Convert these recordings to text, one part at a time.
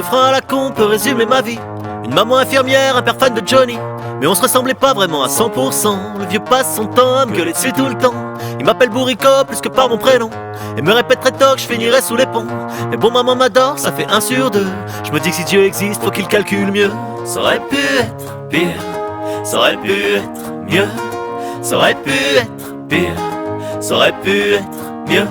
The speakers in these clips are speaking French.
refrain à la con peut résumer ma vie. Une maman infirmière, un père fan de Johnny. Mais on se ressemblait pas vraiment à 100%. Le vieux passe son temps à me gueuler dessus tout le temps. Il m'appelle Bourrico plus que par mon prénom et me répète très tôt que je finirai sous les ponts. Mais bon, maman m'adore, ça fait 1 sur 2. Je me dis que si Dieu existe, faut qu'il calcule mieux. Ça aurait pu être pire, ça aurait pu être mieux. Ça aurait pu être pire, ça aurait pu être mieux.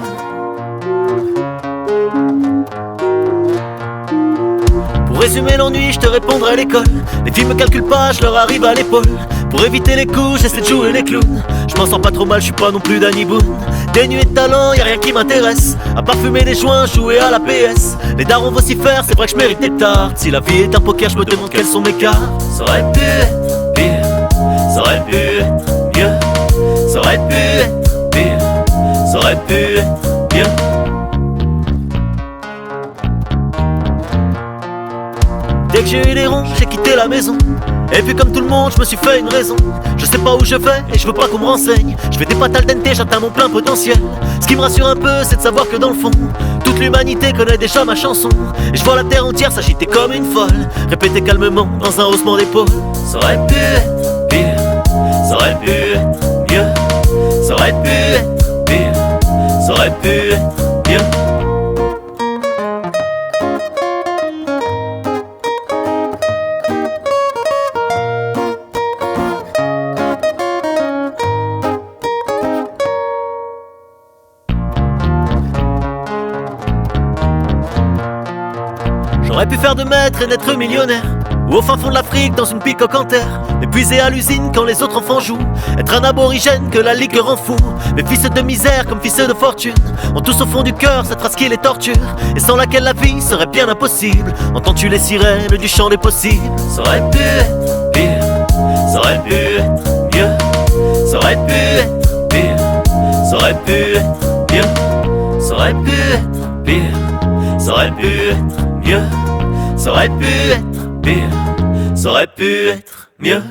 Pour résumer l'ennui, je te répondrai à l'école. Les filles me calculent pas, je leur arrive à l'épaule. Pour éviter les coups, j'essaie de jouer les clowns. Je m'en sors pas trop mal, je suis pas non plus Danny Boone. Dénué de talent, y'a rien qui m'intéresse. À part fumer des joints, jouer à la PS. Les darons vocifèrent, c'est vrai que je mérite des tartes. Si la vie est un poker, je me demande quelles sont mes cartes. Ça aurait pu être pire, ça aurait pu être mieux. Ça aurait pu être pire, ça aurait pu être mieux. Dès que j'ai eu les ronds, j'ai quitté la maison. Et puis comme tout le monde, je me suis fait une raison. Je sais pas où je vais et je veux pas qu'on me renseigne. Je fais des pâtes al dente, j'atteins mon plein potentiel. Ce qui me rassure un peu, c'est de savoir que dans le fond, toute l'humanité connaît déjà ma chanson. Et je vois la terre entière s'agiter comme une folle, répéter calmement dans un haussement d'épaule. Ça aurait pu être pire, ça aurait pu être mieux. Ça aurait pu être pire, ça aurait pu être mieux. J'aurais pu faire de maître et n'être millionnaire, ou au fin fond de l'Afrique dans une picoque en terre, m'épuiser à l'usine quand les autres enfants jouent, être un aborigène que la ligue rend fou. Mais fils de misère comme fils de fortune ont tous au fond du cœur cette race qui les torture, et sans laquelle la vie serait bien impossible. Entends-tu les sirènes du chant des possibles? Ça aurait pu être pire, ça aurait pu être mieux. Ça aurait pu être pire, ça aurait pu être mieux. Ça aurait pu être pire, ça aurait pu être mieux. Ça aurait pu être pire, ça aurait pu être mieux.